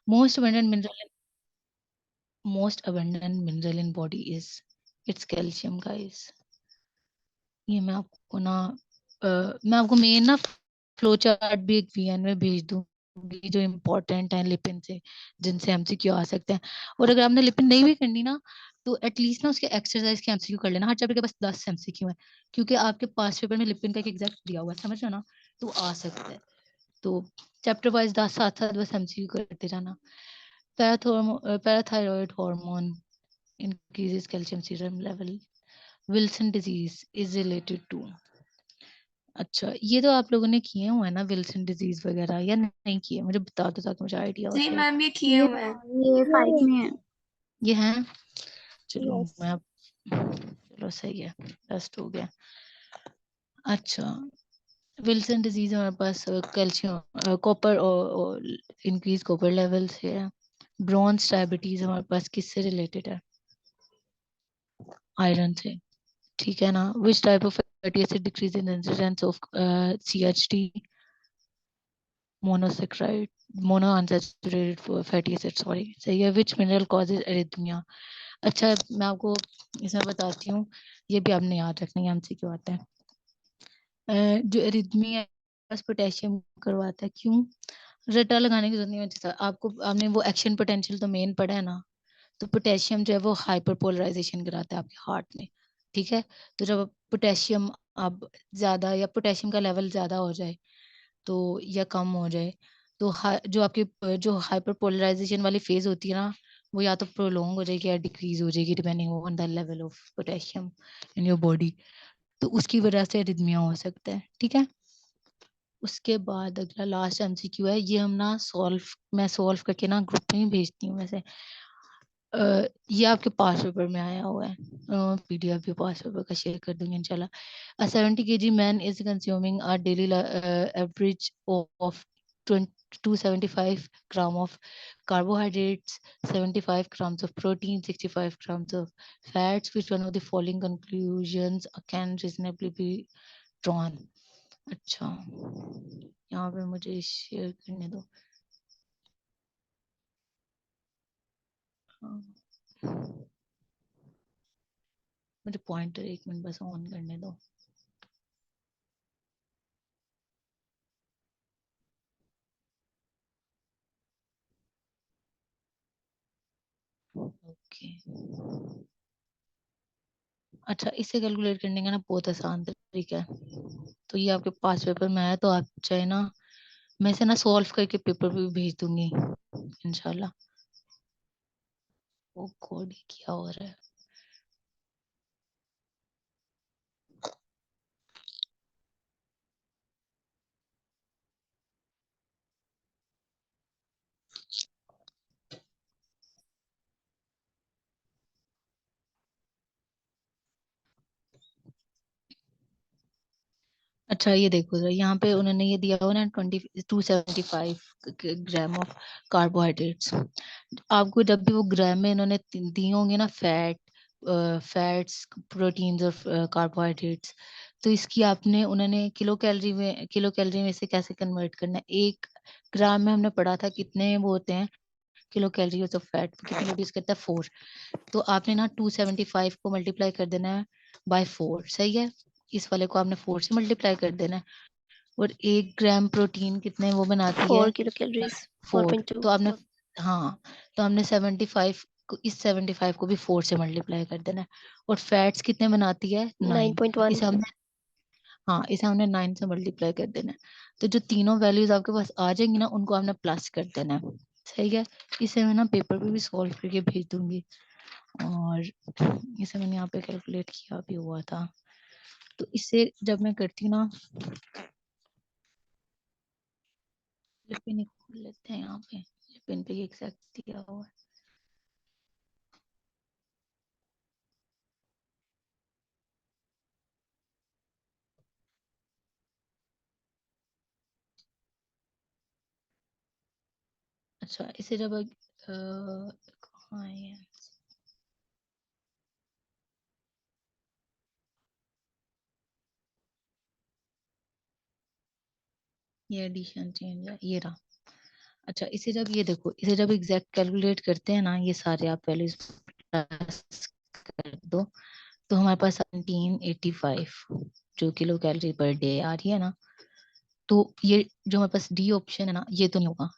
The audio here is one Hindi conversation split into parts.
Most abundant mineral, most abundant mineral in body is it's calcium, guys. ये मैं आपको ना मैं आपको मेन ना फ्लो चार्ट भी एक वीएन में भेज दूंगी जो इम्पोर्टेंट है लिपिन से, जिनसे एमसीक्यू आ सकते हैं। और अगर आपने लिपिन नहीं भी करनी ना, तो एटलीस्ट ना उसके एक्सरसाइज के एमसीक्यू कर लेना। हर चैप्टर के पास 10 एमसीक्यू है, क्योंकि आपके पास पेपर में लिपिन का एक एग्जैक्ट दिया हुआ है, समझ रहे हो ना, तो आ सकता है। तो चैप्टर वाइज 10 साथ साथ बस एमसीक्यू करते जाना। Parathyroid hormone increases calcium serum level. Wilson disease is related to, अच्छा ये तो आप लोगों ने किए हुए हैं ना विल्सन डिजीज वगैरह, या नहीं किए? मुझे बता दो ताकि मुझे आइडिया हो जी सही। मैम, ये किए ये हुए हैं। ये 5 में है। ये है, चलो यस। मैं चलो सही है, टेस्ट हो गया। अच्छा, विल्सन डिजीज हमारे पास कैल्शियम कॉपर और इंक्रीज कॉपर लेवल्स है। ब्रॉन्ज डायबिटीज हमारे पास किससे रिलेटेड है? आयरन से, ठीक है ना। Which type of fatty acid decrease in incidence of CHD? Monosaccharide, mono unsaturated fatty acid, sorry सही है। विच मिनरल कॉजेज एरिथमिया? अच्छा मैं आपको इसमें बताती हूँ, ये भी आपने याद रखना है, हमसे क्यों आता है। जो एरिथमिया बस पोटेशियम करवाता है, क्यों? रट्टा लगाने की जरूरत नहीं है। जैसा आपको आपने वो एक्शन पोटेंशियल तो मेन पढ़ा है ना, तो पोटेशियम जो है वो हाइपरपोलराइजेशन कराता है आपके हार्ट में, ठीक है। तो जब पोटेशियम अब ज्यादा या पोटेशियम का लेवल ज्यादा हो जाए तो, या कम हो जाए तो जो आपकी जो हाइपरपोलराइजेशन वाली फेज होती है ना, वो या तो प्रोलोंग हो जाएगी या डिक्रीज हो जाएगी depending on the level of potassium in your body. तो उसकी वजह से एरिथमिया हो सकता है, ठीक है। उसके बाद अगला लास्ट एमसीक्यू है, ये हम ना सॉल्व, मैं सॉल्व करके ना ग्रुप में ही भेजती हूँ वैसे। ये आपके पास पेपर में आया हुआ है, पीडीएफ भी पास पेपर का शेयर कर दूंगी इंशाल्लाह। A 70 kg man is consuming a daily average of 275 gram of carbohydrates, 75 grams of protein, 65 grams of fats. Which one of the following conclusions can reasonably be drawn? अच्छा, यहाँ पे मुझे शेयर करने दो। हाँ, मुझे पॉइंटर 1 मिनट बस ऑन करने दो। ओके, अच्छा इसे कैलकुलेट करने का ना बहुत आसान तरीका है। तो ये आपके पास पेपर में है, तो आप चाहे ना, मैं इसे ना सॉल्व करके पेपर पे भी भेज दूंगी इंशाल्लाह। वो कोड क्या हो रहा है? अच्छा ये देखो जरा, यहाँ पे उन्होंने ये दिया हुआ ना 275 ग्राम ऑफ कार्बोहाइड्रेट्स। आपको जब भी वो ग्राम में इन्होंने दिए होंगे ना, फैट्स, प्रोटीन्स और कार्बोहाइड्रेट्स, तो इसकी आपने उन्होंने किलो कैलोरी में से कैसे कन्वर्ट करना है। 1 ग्राम में हमने पढ़ा था कितने वो होते हैं किलो कैलोरी ऑफ फैट, कितने प्रोड्यूस करता है 4। तो आपने ना 275 को मल्टीप्लाई कर देना है बाय 4, सही है। इस वाले को आपने 4 से मल्टीप्लाई कर देना है। और 1 ग्राम प्रोटीन कितने वो बनाती है? 4 किलो कैलोरीज, 4। 4.2। तो आपने, हाँ, तो हमने 75 को, इस 75 को भी 4 से मल्टीप्लाई कर देना है। और फैट्स कितने बनाती है? 9। 9.1। इसे हमने, हाँ इसे हमने 9 से मल्टीप्लाई कर देना है। तो जो तीनों वैल्यूज आपके पास आ जाएंगी ना, उनको हमने प्लस कर देना है, सही है। इसे मैं ना पेपर पे भी सॉल्व करके भेज दूंगी। और इसे मैंने यहाँ पे कैलकुलेट किया भी हुआ था। तो इससे जब मैं करती हूँ ना, लिपिन खोल लेते हैं यहाँ पे, लिपिन पे एग्जैक्ट दिया हुआ है। अच्छा इसे जब कहाँ है ये एडिशन चेंज है, ये रहा। अच्छा, इसे जब ये देखो, इसे जब एग्जैक्ट कैलकुलेट करते हैं ना, ये सारे आप वैल्यूज कर दो, तो हमारे पास 1785 जो किलो कैलोरी पर डे आ रही है ना। तो ये जो हमारे पास डी ऑप्शन है ना, ये तो नहीं होगा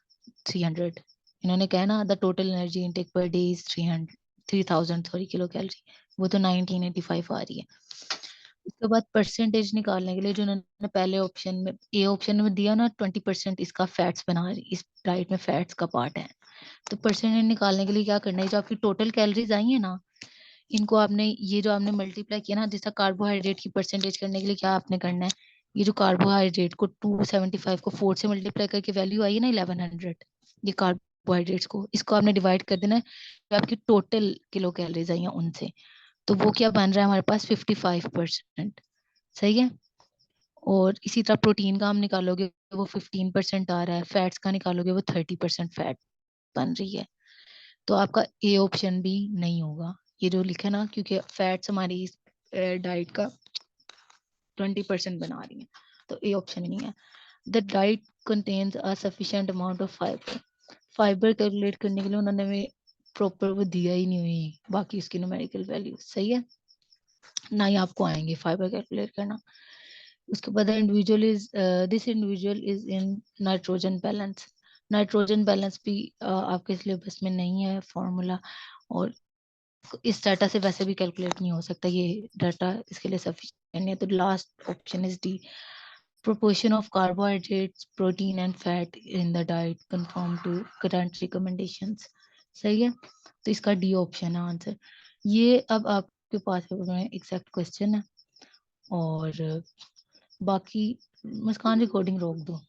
300। इन्होंने कहा ना the total energy intake per day is 300, 3000 sorry kilo calorie, वो तो 1985 आ रही है। उसके बाद परसेंटेज निकालने के लिए जो उन्होंने पहले ऑप्शन में, ए ऑप्शन में दिया ना 20% इसका फैट्स बना रही, इस डाइट में फैट्स का पार्ट है। तो परसेंटेज निकालने के लिए क्या करना है, जो आपकी टोटल कैलोरीज आई है ना, इनको आपने, ये जो आपने मल्टीप्लाई किया ना, जैसा कार्बोहाइड्रेट की परसेंटेज करने के लिए क्या आपने करना है, ये जो कार्बोहाइड्रेट को 275 को 4 से मल्टीप्लाई करके वैल्यू आई है ना 1100, ये कार्बोहाइड्रेट्स को, इसको आपने डिवाइड कर देना है, तो आपकी टोटल किलो कैलोरीज आई है उनसे। तो वो क्या बन रहा है हमारे पास 55%। सही है। और इसी तरह प्रोटीन का हम निकालोगे वो 15% आ रहा है, फैट्स का निकालोगे वो 30% फैट बन रही है। तो आपका ए ऑप्शन भी नहीं होगा, ये जो लिखा है ना, क्योंकि फैट्स हमारी डाइट का 20% बना रही है, तो ए ऑप्शन नहीं है। The diet contains a sufficient amount of fibre, fibre calculate करने के लिए उन्होंने में प्रॉपर वो दिया ही नहीं हुई बाकी इसकी न्यूमेरिकल वैल्यू। सही है, ना ही आपको आएंगे फाइबर कैलकुलेट करना। उसके बाद individual is, this individual is in nitrogen balance, nitrogen balance भी आपके सिलेबस में नहीं है फॉर्मूला, और इस डाटा से वैसे भी कैलकुलेट नहीं हो सकता, ये डाटा इसके लिए सफिशिएंट है। तो last option is D, proportion of carbohydrates, protein and fat in the diet conform to current recommendations। सही है, तो इसका डी ऑप्शन है आंसर। ये अब आपके पास एग्जैक्ट क्वेश्चन है, और बाकी मुस्कान रिकॉर्डिंग रोक दो।